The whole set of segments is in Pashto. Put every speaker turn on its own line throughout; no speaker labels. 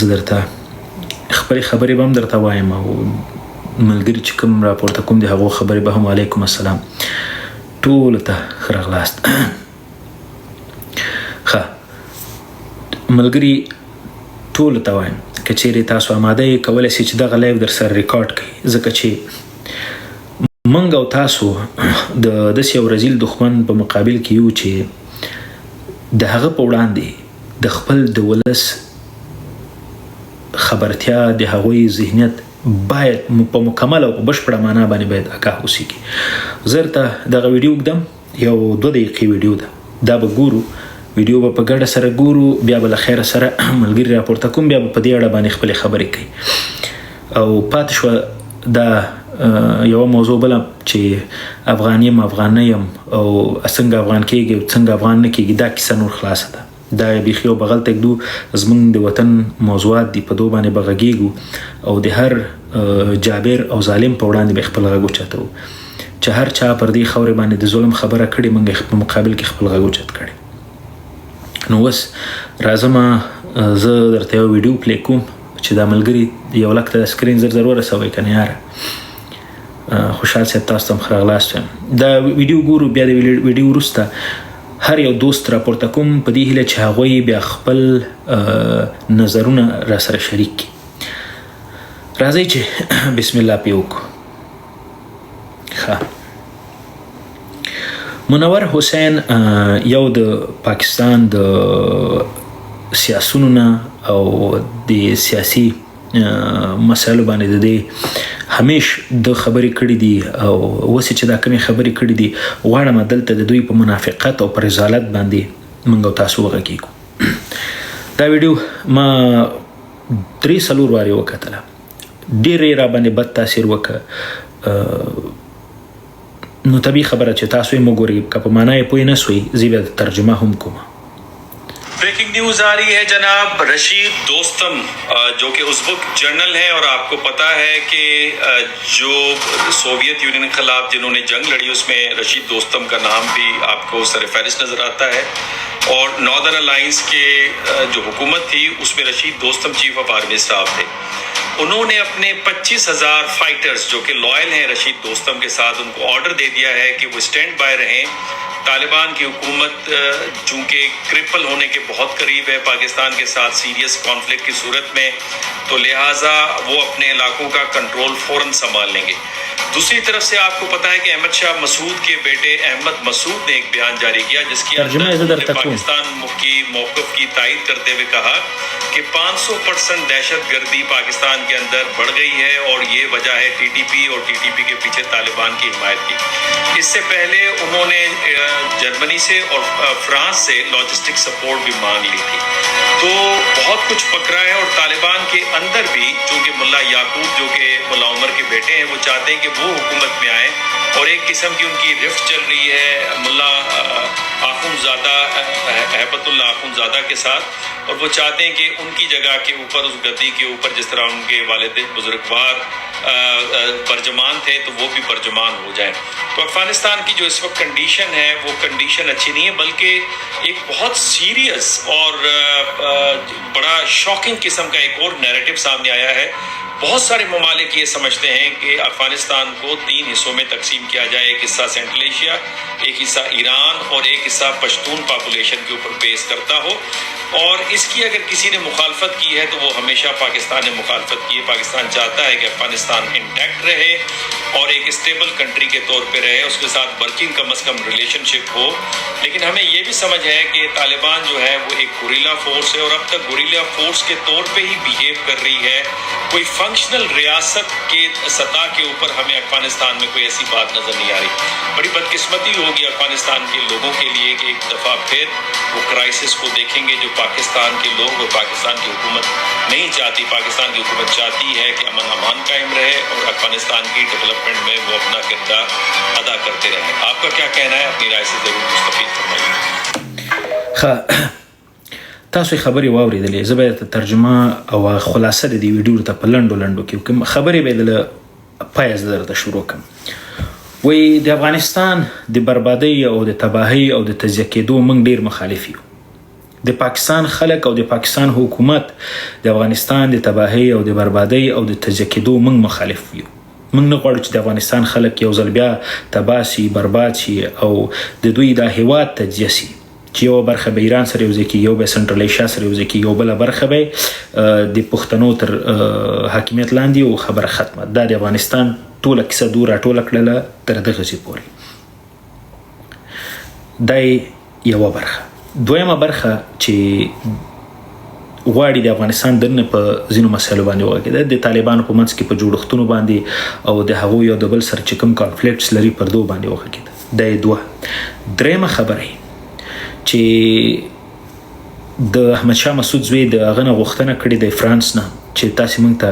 زه درته خپلې خبرې به هم درته وایم او ملګري چې کوم راپورته کوم د هغو خبرې به هم وعلیکم السلام ټولو ته ښه راغلاست. ښه ملګري ټولو ته وایم که چیرې تاسو آماده یې کولی شئ چې دغه لایو در سره ریکارډ کړئ، ځکه چې موږ او تاسو د داسې یو رذیل دښمن په مقابل کې یو چې د هغه په وړاندې د خپل د ولس خبرتیا د هغوی ذهنیت باید په مکمل او په بشپړه معنا باندې باید آګاه اوسېږي. زه درته دغه ویډیو ږدم، یو 2 دقیقې ویډیو ده، دا به ګورو، ویډیو به په ګډه سره ګورو، بیا به له خیره سره ملګري راپورته کوم، بیا به په دې اړه باندې خپلې خبرې کوي. او پاتې شوه دا یوه موضوع بله چې افغان یم افغان نه یم او څنګه افغان کېږي او څنګه افغان نه کېږي، دا کیسه نور خلاصه ده. دا بیخي یو بغل ته ږدو، زموږ د وطن موضوعات دي، په دو باندې به غږېږو او د هر جابر او ظالم په وړاندې به خپل غږ اوچتو چې هر چا پر دې خاورې باندې د ظلم خبره کړې، موږ په مقابل کې خپل غږ اوچت کړی. نو اوس راځم زه درته یو ویډیو پلی کوم چې دا ملګري یو لک ته سکرین زر ورسوئ که نه یاره. خوشحال صاحب تاسو ته هم ښه راغلاست وایم. دا ویډیو ګورو، بیا د ویډیو وروسته هر یو دوست راپورته کوم په دې هیله چې هغوی بیا خپل نظرونه را سره شریک کړي. راځئ چې بسم الله پې وکړو. ښه منور حسین یو د پاکستان د سیاسونو نه او د سیاسي مسایلو باندې د دې همیش د خبرې کړي دي او اوس چې دا کومې خبرې کړي دي غواړم دلته د دوی په منافقت او په رذالت باندې موږ او تاسو وغږېږو. دا ویډیو ما 3-4 وارې وکتله، ډېر یې را باندې بد تاثیر وکړه. نو طبیعي خبره چې تاسو یې وګورئ، که په معنا یې پوه نه سوئ زه بیا ترجمه هم کوم.
بریکنگ نیوز آ رہی ہے جناب، رشید دوستم جو کہ ازبک جرنل ہیں اور آپ کو پتا ہے کہ جو سوویت یونین کے خلاف جنہوں نے جنگ لڑی اس میں رشید دوستم کا نام بھی آپ کو سر فہرست نظر آتا ہے، اور ناردرن الائنس کے جو حکومت تھی اس میں رشید دوستم چیف آف آرمی اسٹاف تھے. انہوں نے اپنے 25,000 فائٹرز جو کہ لائل ہیں رشید دوستم کے ساتھ، ان کو آرڈر دے دیا ہے کہ وہ اسٹینڈ بائی رہیں. طالبان کی حکومت چونکہ کرپل ہونے کے بہت قریب ہے پاکستان کے ساتھ سیریس کانفلکٹ کی صورت میں، تو لہٰذا وہ اپنے علاقوں کا کنٹرول فوراً سنبھال لیں گے. دوسری طرف سے آپ کو پتا ہے کہ احمد شاہ مسعود کے بیٹے احمد مسعود نے ایک بیان جاری کیا جس کی پاکستان کی موقف کی تائید کرتے ہوئے کہا کہ 500% دہشت گردی پاکستان کے اندر بڑھ گئی ہے اور یہ وجہ ہے ٹی ٹی پی اور ٹی ٹی پی کے پیچھے طالبان کی حمایت کی. اس سے پہلے انہوں نے جرمنی سے اور فرانس سے لاجسٹک سپورٹ بھی مانگ لی تھی. تو بہت کچھ پکڑا ہے اور طالبان کے اندر بھی چونکہ ملا یعقوب جو کہ ملا عمر کے بیٹے ہیں وہ چاہتے ہیں کہ وہ حکومت میں آئیں، اور ایک قسم کی ان کی رفت چل رہی ہے ملا آخونزادہ ہیبت اللہ آخونزادہ کے ساتھ، اور وہ چاہتے ہیں کہ ان کی جگہ کے اوپر اس گدی کے اوپر جس طرح ان کے والد بزرگوار برجمان تھے تو وہ بھی برجمان ہو جائیں. تو افغانستان کی جو اس وقت کنڈیشن ہے وہ کنڈیشن اچھی نہیں ہے، بلکہ ایک بہت سیریس اور بڑا شاکنگ قسم کا ایک اور نیریٹو سامنے آیا ہے. بہت سارے ممالک یہ سمجھتے ہیں کہ افغانستان کو 3 حصوں میں تقسیم کیا جائے، ایک حصہ سینٹرل ایشیا، ایک حصہ ایران اور ایک حصہ پشتون پاپولیشن کے اوپر بیس کرتا ہو. اور اس کی اگر کسی نے مخالفت کی ہے تو وہ ہمیشہ پاکستان نے مخالفت کی ہے. پاکستان چاہتا ہے کہ افغانستان انٹیکٹ رہے اور ایک اسٹیبل کنٹری کے طور پہ رہے، اس کے ساتھ ورکنگ کم از کم ریلیشن شپ ہو. لیکن ہمیں یہ بھی سمجھ ہے کہ طالبان جو ہے وہ ایک گوریلا فورس ہے اور اب تک گوریلا فورس کے طور پہ ہی بیہیو کر رہی ہے. کوئی فنکشنل ریاست کے سطح کے اوپر ہمیں افغانستان میں کوئی ایسی بات نظر نہیں آ رہی. بڑی بدقسمتی ہوگی افغانستان کے لوگوں کے لیے کہ ایک دفعہ پھر وہ کرائسس کو دیکھیں گے جو پاکستان کے لوگ اور پاکستان کی حکومت نہیں چاہتی. پاکستان کی حکومت چاہتی ہے کہ امن امان قائم رہے اور افغانستان کی ڈیولپمنٹ میں وہ اپنا کردار ادا کرتے رہیں. آپ کا کیا کہنا ہے؟ اپنی رائے سے ضرور مستفید فرمائیے.
تاسو خبرې واورېدلې، زه به درته ترجمه او خلاصه د دې ویډیو ته په لنډو کې کوم خبرې به د پایه زه درته شروع کړم. وایي د افغانستان د بربادۍ او د تباهۍ او د تجزیه کېدو موږ ډېر مخالف یو، د پاکستان خلک او د پاکستان حکومت د افغانستان د تباهۍ او د بربادۍ او د تجزیه کېدو موږ مخالف یو. موږ نه غواړو چې د افغانستان خلک یو ځل بیا تباه شي، برباد شي او د دوی دا هیواد تجزیه شي، چې یو برخه به ایران سره یوځای کېږي، یو به سنټرل ایشیا سره یوځای کېږي، یو بله برخه به د پښتنو تر حاکمیت لاندې او خبره ختمه. دا د افغانستان ټوله کیسه دو راټوله کړله تر دغه ځای پورې. دا یوه برخه. دویمه برخه چې غواړي د افغانستان دننه په ځینو مسایلو باندې وغږېده، د طالبانو په منځ کې په جوړښتونو باندې او د هغوی یو د بل سره چې کوم کانفلیکټس لري پر دو باندې وغږېده. دا یې دوه. درېیمه خبره چې د احمدشاه مسعود زوی د هغه نه غوښتنه کړې د فرانس نه چې تاسې موږ ته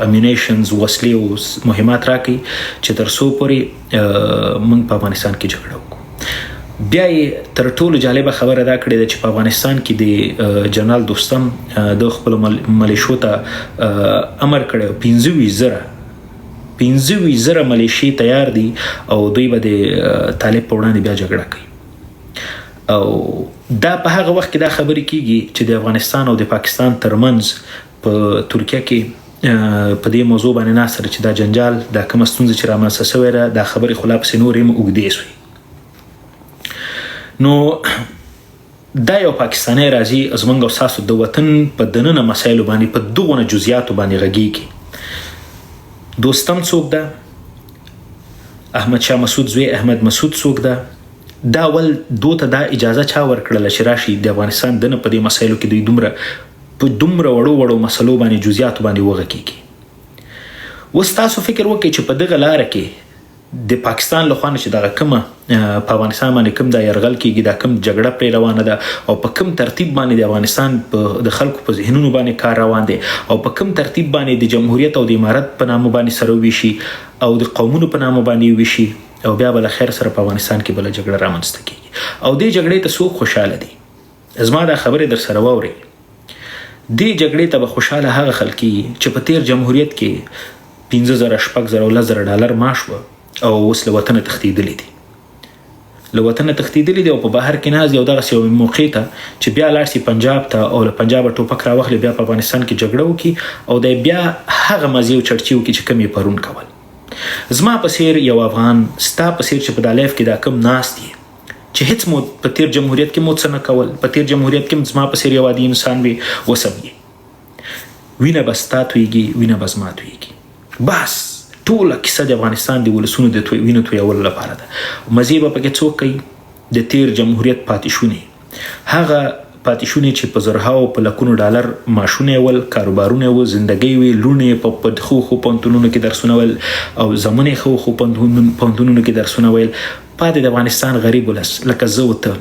امینیشنز، وسلې او مهمات راکړئ چې تر څو پورې موږ په افغانستان کې جګړه وکړو. بیا یې تر ټولو جالبه خبره دا کړې ده چې په افغانستان کې د جنرال دوستم د خپلو ملیشو ته امر کړی 25,000 ملیشي تیار دي او دوی به د طالب په وړاندې بیا جګړه کوي. او دا په هغه وخت کې دا خبرې کیږي چې د افغانستان او د پاکستان ترمنځ په ترکیه کې په دې موضوع باندې ناصر چې دا جنجال دا کومه ستونزه چې رامنځته شوې ده دا خبرې خو لا پسې نورې هم اوږدې شوې. نو دا یو پاکستانی راځي زموږ او ستاسو د وطن په دننه مسایلو باندې په دغونه جزئیاتو باندې غږیږي. دوستم څوک ده؟ احمدشاه مسعود زوی احمد مسعود څوک ده؟ دا ول دوته دا اجازه چا ورکړله چې راشي د افغانستان دننه په دې مسایلو کې دوی دومره وړو مسلو باندې جزئیاتو باندې وغږیږي. اوس تاسو فکر وکړئ چې په دغه لاره کې د پاکستان له خوا نه چې دغه کومه په افغانستان باندې کوم دا یرغل کېږي، دا کوم جګړه پرې روانه ده او په کوم ترتیب باندې د افغانستان د خلکو په ذهنونو باندې کار روان دی او په کوم ترتیب باندې د جمهوریت او د امارت په نامه باندې سره ویشي او د قومونو په نامه باندې ویشي او بیا بل خیر سره په افغانستان کې بل جګړه رامنځته کیږي او دې جګړې ته څوک خوشاله دي؟ زما دا خبره در سره واوري. دې جګړې ته به خوشاله هغه خلک چې په تیر جمهوریت کې 15,000 شپږ 10,000 ډالر معاش و او اوس له وطنه تښتېدلي دي. له وطنه تښتېدلي دي او په بهر کې ناز یو دغسې یو موقع ته چې بیا لاړ شي پنجاب ته او له پنجابه ټوپک راواخلي بیا په افغانستان کې جګړه وکړي او دی بیا هغه مزې او چرچې وکړي چې کوم یې پرون کول. زما په څېر یو افغان، ستا په څېر چې په دا لایف کې دا کم ناست یې چې هیڅ مو په تیر جمهوریت کې مو څه نه کول، په تیر جمهوریت کې زما په څېر یو عادي انسان وي وسم یې، وینه به ستا تویږي، وینه به زما تویږي. بس ټوله کیسه د افغانستان د ولسونو د وینو تویولو لپاره ده. مزې به پکې څوک کوي؟ د تیر جمهوریت پاتې هغه پاتې شونې چې په زرهاو په لکونو ډالر معاشونه ول، کاروبارونه و، زندګۍ وي، لوڼې په خو پوهنتونونو کې درسونه ول او زمونې خو پوهنتونونو کې درسونه ویل. پاتې د افغانستان غریب ولس لکه زه و ته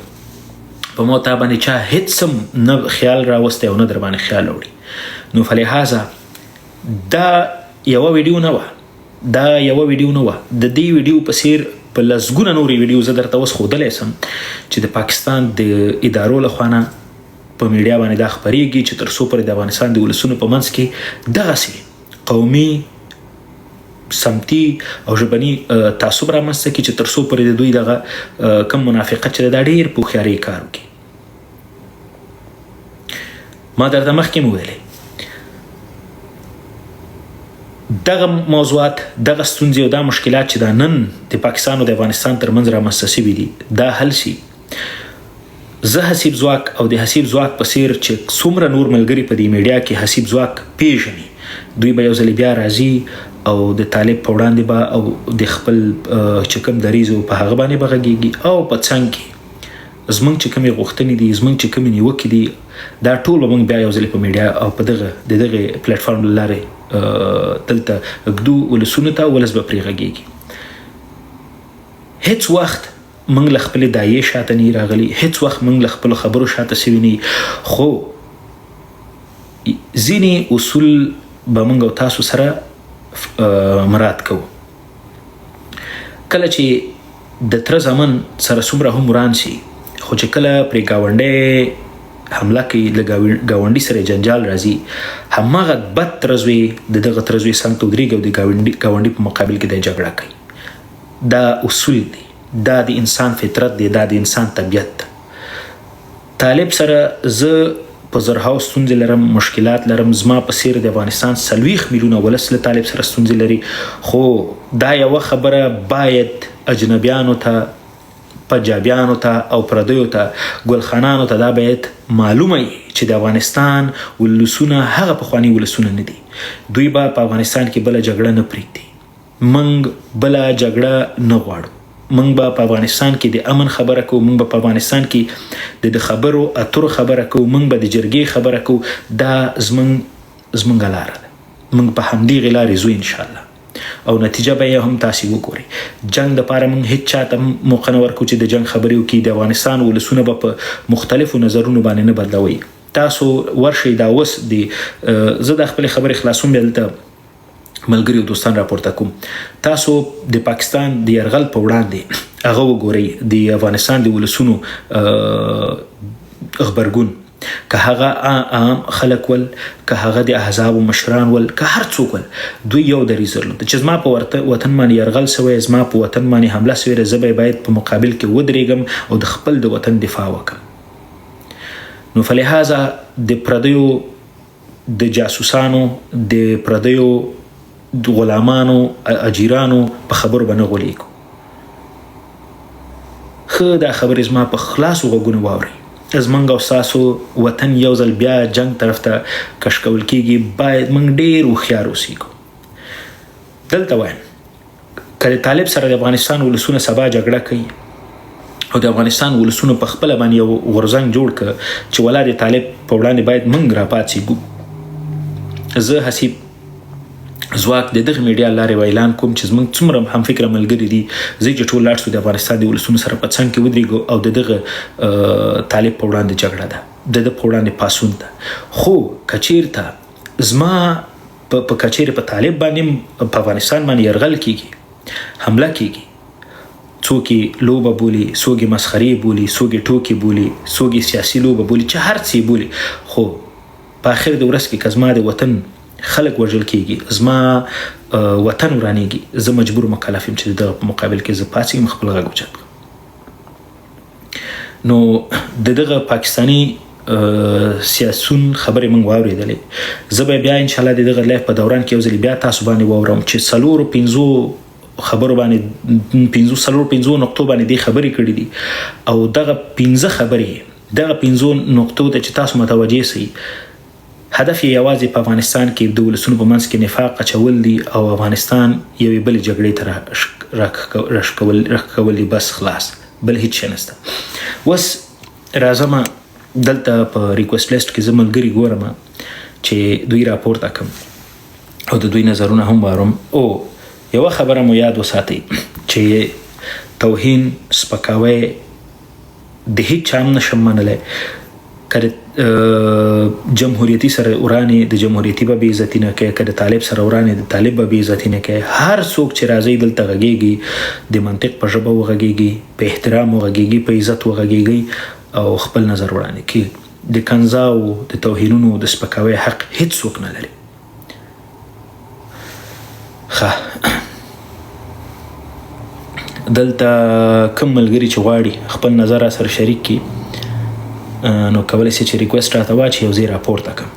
په موته باندې چا هیڅ نه خیال راوستی او نه در باندې خیال وړي. نو فلهذا دا یوه ویډیو نه وه، د دې ویډیو په څیر په لسګونه نورې ویډیو زه درته اوس ښودلی سم چې د پاکستان د ادارو له خوا نه په میډیا باندې دا خپرېږي چې تر څو پورې د افغانستان د ولسونو په منځ کې دغسې قومي، سمتي او ژبني تعصب رامنځته کړي چې تر څو پورې د دوی دغه کم منافقت چې دا ډېر په هوښیارۍ کار وکړي. ما درته مخکې مو ویلې دغه موضوعات، دغه ستونزې او دا مشکلات چې دا نن د پاکستان او د افغانستان ترمنځ رامنځته شوي دي دا حل شي. زه حسیب ځواک او د حسیب ځواک په څیر چې څومره نور ملګري په دې میډیا کې حسیب ځواک پیژني، دوی به یو ځل بیا راځي او د طالب په وړاندې به او د خپل چې کوم دریځ په هغه باندې به غږیږي او په څنګ کې زمونږ چې کومې غوښتنې دي، زمونږ چې کومې نیوکې دي، دا ټول به موږ بیا یو ځل په میډیا او په دغه پلیټفارم له لارې دلته ږدو ولسونو ته، ولس به پرې غږیږي. هیڅ وخت موږ له خپلې دایې شاته نه راغلي، هیڅ وخت موږ له خپلو خبرو شاته سوي نه، خو ځینې اصول به موږ او تاسو سره مراعات کوو. کله چې د تره زمن سره څومره هم وران شي، خو چې کله پرې ګاونډی حمله کوي، له ګاونډي سره جنجال راځي، هماغه بد ترزوی د دغه ترزوی څنګ ته ودرېږي او د ګاونډي په مقابل کې د جګړه کوي. دا اصول دی، دا د انسان فطرت دی، دا د انسان طبیعت ده. طالب سره زه په زرهاو ستونزې لرم، مشکلات لرم. زما په څیر د افغانستان 40 میلیونه ولس له طالب سره ستونزې لري. خو دا یوه خبره باید اجنبیانو ته، پنجابیانو ته او پردیو ته، ګلخانانو ته دا باید معلومه وي چې د افغانستان ولسونه هغه پخواني ولسونه نه دي. دوی به په افغانستان کې بله جګړه نه پرېږدي. موږ بله جګړه نه غواړو. موږ به په افغانستان کې د امن خبره کوو. موږ به په افغانستان کې د خبرو اترو خبره کوو. موږ به د جرګې خبره کوو. دا زموږ لاره ده. موږ په همدې لارې ځو انشاءالله، او نتیجه به یې هم تاسې وګورئ. جنگ دپاره موږ هیڅ چاته موقع نه ورکوو چې د جنگ خبرې وکړي. د افغانستان ولسونه به په مختلفو نظرونو باندې نه بدلوي. تاسو ورشئ دا اوس زه د خپلې خبرې خلاصون بیا دلته ملګري او دوستان راپورته کوم. تاسو د پاکستان د یرغل په وړاندې هغه وګورئ، د افغانستان د ولسونو غبرګون، که هغه عام خلک ول، که هغه د احزابو مشران ول، که هر څوک ول، دوی یو دریځ درلود چې زما په وطن باندې یرغل سوی، زما په وطن باندې حمله سوی ده، زه باید په مقابل کې ودرېږم او د خپل د وطن دفاع وکړم. نو فلهذا د پردیو د جاسوسانو، د پردیو د غلامانو، اجیرانو په خبرو به نه غولېږو. ښه دا خبرې زما په خلاصو غوږونو واورئ. زموږ او ستاسو وطن یو ځل بیا جنگ طرف ته کش کول کېږي. باید موږ ډېر هوښیار اوسېږو. دلته وایم که د طالب سره د افغانستان ولسونه سبا جګړه کوي او د افغانستان ولسونه په خپله باندې یو غورځنګ جوړ کړه چې ولا د طالب په وړاندې باید موږ راپاڅېږو، زه حسیب ځواک د دغه میډیا لارې اعلان کوم چې زموږ څومره همفکره ملګري دي، زه چې ټول لاړ شو د افغانستان د ولسونو سره په څنګ کې ودرېږو او د دغه طالب په وړاندې جګړه ده، د ده په وړاندې پاڅون ده. خو که چېرته زما په کچېرې په طالب باندې په افغانستان باندې یرغل کېږي، حمله کېږي، څوک یې لوبه بولي، څوک یې مسخرې بولي، څوک یې ټوکې بولي، څوک یې سیاسي لوبه بولي، چې هر څه یې بولي، خو په آخر د ورځ کې که زما د وطن خلک وژل کېږي، زما وطن ورانېږي، زه مجبور مکلف یم چې دغه په مقابل کې زه پاڅېږم، خپل غږ اوچت کړم. نو د دغه پاکستاني سیاسون خبرې موږ واورېدلې. زه به بیا انشاءالله د دغه لایف په دوران کې یو ځل بیا تاسو باندې واورم چې 4-5 خبرو باندې 5 نقطو باندې دې خبرې کړې دي، او دغه 5 خبرې، دغه 5 نقطو ته چې تاسو متوجه سئ، هدف یې یوازې په افغانستان کې د ولسونو په منځ کې نفاق اچول دي او افغانستان یوې بلې جګړې ته راښکول دي، بس خلاص، بل هیڅ شی نشته. اوس راځم دلته په ریکویسټ لیسټ کې زه ملګري ګورم چې دوی راپورته کړم او د دوی نظرونه هم واورم. او یوه خبره مو یاد وساتئ چې توهین، سپکاوی د هیڅ چا هم نشم منلی. که جمهوریتي سره ورانې د جمهوریتي به بې عزتي نه کوي، که د طالب سره ورانې د طالب به بې عزتي نه کوي. هر څوک چې راځي دلته غږیږي، د منطق په ژبه وغږیږي، په احترام وغږیږي، په عزت وغږیږي او خپل نظر وړاندې کړي. د کنځاو، د توهینونو، د سپکاوي حق هیڅ څوک نه لري. دلته کوم ملګري چې غواړي خپل نظر سره شریک کړي، نو کولی شي چې ریکویسټ راته واچي او زه یې راپورته کړم.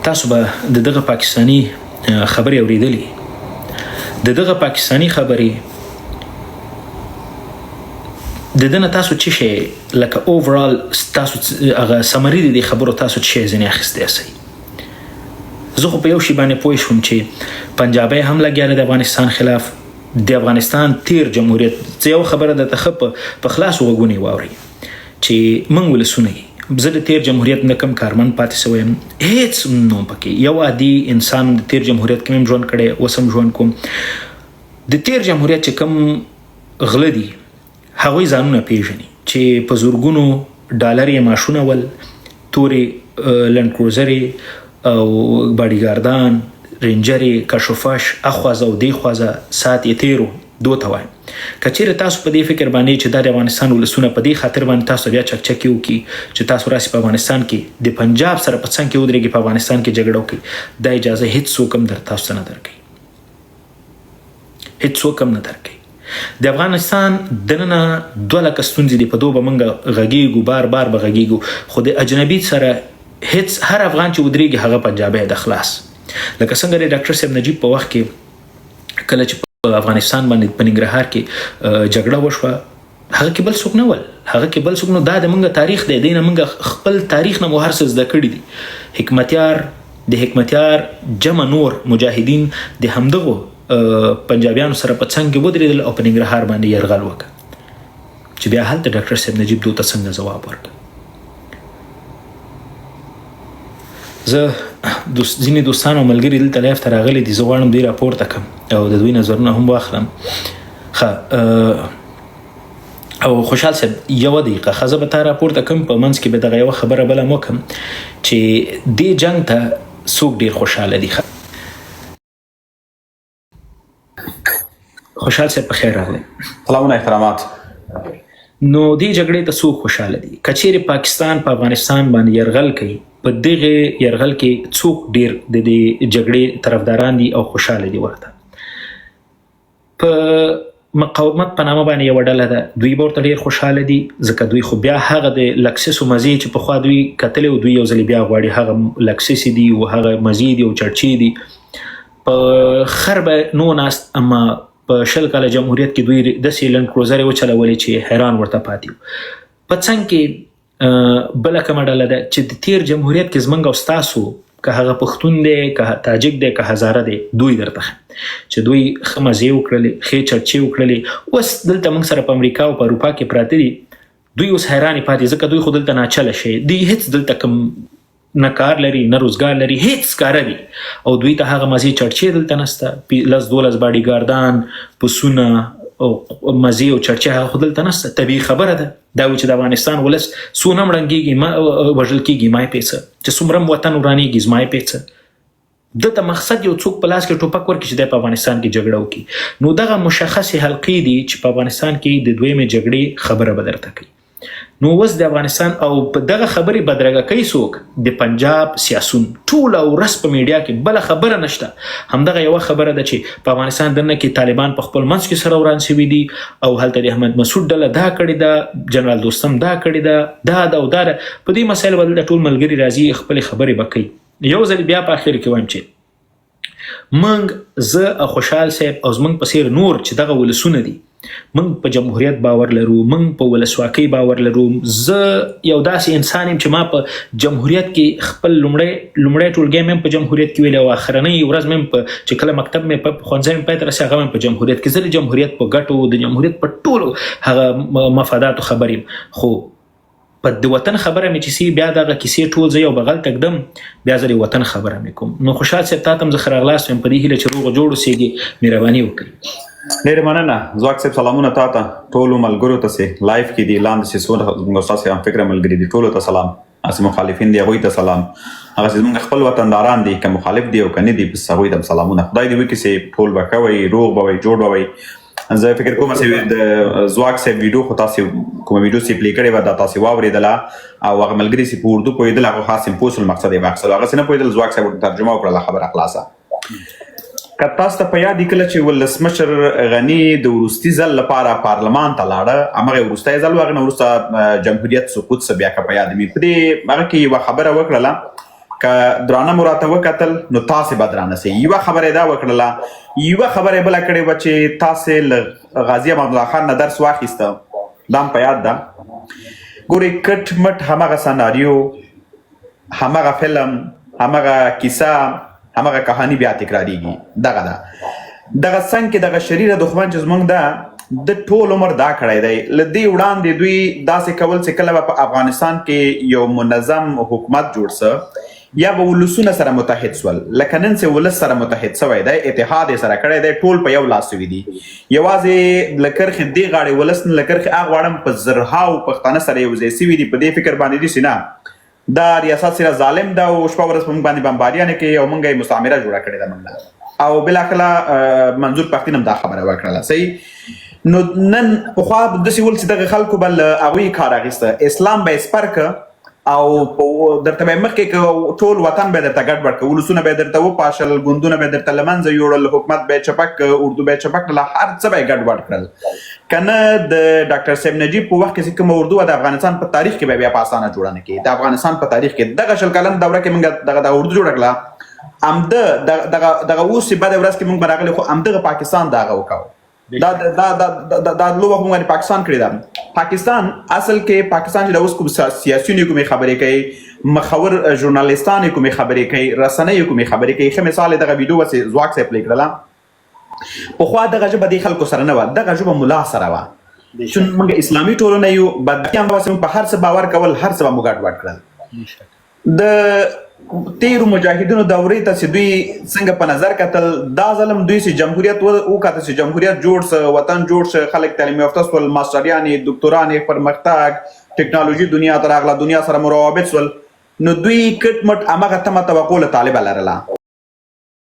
تاسو به د دغه پاکستاني خبرې اورېدلې. د دغه پاکستاني خبرې د ده نه تاسو څه شی لکه اوورال تاسو هغه سمري د دې خبرو تاسو څه شی ځینې اخیستی اسئ؟ زه خو په یو شي باندې پوه شوم چې پنجابی هم لګیا د افغانستان خلاف، د افغانستان تیر جمهوریت. زه یو خبره درته ښه په خلاصو غوږونو واورئ چې موږ ولسونه یو، زه د تیر جمهوریت نه کم کارمن پاتې شوی یم، هیڅ نوم پکې، یو عادي انسان د تیر جمهوریت کې هم ژوند کړی، اوس هم ژوند کوم. د تیر جمهوریت چې کم غله دي هغوی ځانونه پیژني چې په زرګونو ډالر یې معاشونه ول، تورې لنډ کروزرې او باډیګاردان، رینجرې، کشوفش، اخوازه او دی خوازه ساعت یې تیرو، دو ته وایم. کچېرې تاسو په دې فکر باندې چې دا د افغانستان ولسونه په دې خاطر باندې تاسو بیا چکچکې وکړي چې تاسو راسي په افغانستان کې د پنجاب سره په څنګ کې ودرېږي په افغانستان کې جګړه وکړي دا اجازه هیڅ څوک هم در تاسو نه درکوي هیڅ څوک هم نه درکوي د افغانستان دننه 2 لکه ستونزې دي په دوه به موږ غږیږو بار بار به غږیږو خو د اجنبي سره هیڅ هر افغان چې ودرېږي هغه پنجابی د خلاص لکه څنګه د ډاکټر صاحب نجیب په وخت کې کله چې په افغانستان باندې په ننګرهار کې جګړه وشوه هغه کې بل څوک نه ول هغه کې بل څوک نو دا د موږ تاریخ دی دینه موږ خپل تاریخ نه مو هر څه زده کړي دي حکمتیار جمع نور مجاهدین د همدغه پنجابیانو سره په څنګ کې ودرېدل او په ننګرهار باندې یرغل وکړ چې بیا هلته ډاکټر صاحب نجیب دوی ته څنګه ځواب ورکړ زه ځینې دوستان او ملګري دلته لایف ته راغلي دي زه غواړم دوی راپورته کړم او د دوی نظرونه هم واخلم او خوشحال صاحب یوه دقیقه ښه زه به تا راپورته کړم په منځ کې به دغه یوه خبره بله هم وکړم چې دې جنګ ته څوک ډېر خوشحاله دي خوشحال صاحب په خیر راغلی
سلامونه احترامات
نو دې جګړې ته څوک خوشحاله دي که چیرې پاکستان په افغانستان باندې یرغل کوي په دغه یرغل کې څوک ډېر د دې جګړې طرفداران دي او خوشحاله دي ورته په مقاومت په نامه باندې یوه ډله ده دوی به ورته ډېر خوشحاله دي ځکه دوی خو بیا هغه د لکسسو مزې چې پخوا دوی کتلې او دوی یو ځلې بیا غواړي هغه لکسسې دي او هغه مزې دي او چړچې دي په خر به نو ناست اما په 20 کاله جمهوریت کې دوی داسې لنډ کروزرې وچلولې چې حیران ورته پاتې وو په څنګ کې بله کومه ډله ده چې د تیر جمهوریت کې زموږ او ستاسو که هغه پښتون دی که تاجک دی که هزاره دی دوی درته چې دوی ښه مزې وکړلې ښې چرچې وکړلې اوس دلته موږ سره په امریکا او په اروپا کې پراته دي دوی اوس حیرانې پاتې ځکه دوی خو دلته ناچله شي دوی هیڅ دلته کوم نه کار لري نه روزګار لري هیڅ کاره دي او دوی ته هغه مزې چړچې دلته نسته 10-12 باډیګاردان پسونه او مزې او چړچې هغه خو دلته نسته طبیعي خبره ده دا وایي چې د افغانستان ولس څونه مړنګېږي وژل کېږي ما یې پیڅه چې څومره وطن ورانېږي زما یې پیڅه دلته مقصد یو څوک په لاس کې ټوپک ورکړي چې دی په افغانستان کې جګړه وکړي نو دغه مشخصې حلقې دي چې په افغانستان کې د دویمې جګړې خبره به درته کوي نو اوس د افغانستان او په دغه خبرې بدرګه کوي څوک د پنجاب سیاسون ټوله ورځ په میډیا کې بله خبره نشته همدغه یوه خبره ده چې په افغانستان دننه کې طالبان په خپل منځ کې سره وران شوي دي او هلته د احمد مسعود ډله دا کړې ده جنرال دوستم دا کړې ده دا ده او دا ده په دې مسایلو به دلته ټول ملګري راځي خپلې خبرې به کوي یو ځل بیا په اخر کې وایم چې موږ زه او خوشحال صاحب او زموږ په څېر نور چې دغه ولسونه دي موږ په جمهوریت باور لرو موږ په ولسواکۍ باور لرو زه یو داسې انسان یم چې ما په جمهوریت کې خپل لومړی ټولګی مې په جمهوریت کې ویلی او اخرنۍ ورځ مې چې کله مکتب مې په ښوونځی مې پای ته رسېږي هغه مې په جمهوریت کې زه د جمهوریت په ګټو د جمهوریت په ټولو هغه مفاداتو خبر یم خو په د وطن خبره مې چې سي بیا دغه کیسې ټول زه یو بغل تکدم بیا زه د وطن خبره مې کوم نو خوشحال صاحب تا ته هم زه ښه راغلاست یم په دې هیله چې روغ جوړ اوسېږي مهرباني وکړئ
ډېرې مننه ځواک صاحب سلامونه تا ته ټولو ملګرو ته سې لایف کې دي لاندې چې څونه زموږ ستاسې همفکره ملګري دي ټولو ته سلام هسې مخالفین دي هغوی ته سلام هغه چې زموږ خپل وطنداران دي که مخالف دي او که نه دي بس هغوی ته سلامونه خدای دې وکړي چې ټول به ښه وئ روغ به وئ جوړ به وئ زه فکر کوم چې د ځواک صاحب ویډیو خو تاسې کومه ویډیو چې پلی کړې وه دا تاسې واورېدله او هغه ملګري چې په اردو پوهېدل هغه خاص پوس المقصد یې واخیستل هغسې نه پوهېدل ځواک صاحب ورته ترجمه وکړله خبره خلاصه که تاسو ته په یاد کله چې ولسمشر غني د وروستي ځل لپاره پارلمان ته لاړه همغه وروستی ځل و هغې نه وروسته جمهوریت سقوط څه بیا که په یاد مې په دې هغه کې یوه خبره وکړله که درانه مو راته وکتل نو تاسې به درانه سئ یوه خبره یې دا وکړله یوه خبره یې بله کړې وه چې تاسې له غازي امان الله خان نه درس واخیسته دا هم په یاد ده ګورئ کټ مټ همغه سناریو همغه فلم همغه کیسه همغه کهانی بیا تکراریږي دغه ده دغه څنګ کې دغه شریره دښمن چې زموږ ده د ټول عمر دا کړی دی له دې وړاندې دوی داسې کول چې کله به په افغانستان کې یو منظم حکومت جوړ څه یا به ولسونه سره متحد سول لکه نن چې ولس سره متحد سوی دی اتحاد یې سره کړی دی ټول په یو لاس سوي دي یوازې له کرښې دې غاړې ولس نه له کرښې هغه غواړم په زرهاو پښتانه سره یو ځای سوي دي په دې فکر باندې دي چې نه دا ریاست سره ظالم ده او شپه ورځ په موږ باندې بمباریانې کوي او موږ یې مستعمره جوړه کړې ده موږ او بالاخره منظور پښتین هم دا خبره وکړله صحیح نو نن پخوا داسې ول چې دغه خلکو به له هغوی کار اخیسته اسلام به یې سپر که او درته به یې مخکې که ټول وطن به یې درته ګډ وډ که ولسونه به یې درته وپاشل ګوندونه به یې درته له منځه یوړل حکومت به یې چپک که اردو به یې چپک کړله هر څه به یې ګډ وډ کړل که نه د ډاکټر صاحب نجیب په وخت کې چې کومه اردو وه د افغانستان په تاریخ کې به بیا په اسانه جوړه نه کړي د افغانستان په تاریخ کې دغه 20 کلن دوره کې موږ دغه اردو جوړه کړله همده دغه اوس چې بده ورځ کې موږ به راغلي خو همدغه پاکستان د هغه وکاو دا لوبه موږ باندې پاکستان کړې ده پاکستان اصل کې پاکستان چې د اوس کوم سیاسیون کومې خبرې کوي مخور ژورنالیستان کومې خبرې کوي رسنۍ کومې خبرې کوي ښه مثال دغه ویډیو وسې ځواک صاحب پلی کړله پخوا دغه ژبه دې خلکو سره نه وه دغه ژبه ملا سره وه چون موږ اسلامي ټولنه یو بدبختیان به په هر څه باور کول هر څه به موږ ګډ وډ کړل د تیرو مجاهدینو دورې ته چې دوی څنګه په نظر کتل دا ظلم دوی چې جمهوریت وکاته چې جمهوریت جوړ سه وطن جوړ سه خلک تعلیم یافته سول ماستریانې دکتورانې پرمختګ ټکنالوژي دنیا ته راغله دنیا سره مروابط سول نو دوی کټ مټ همغه تمه توقع له طالبه لرله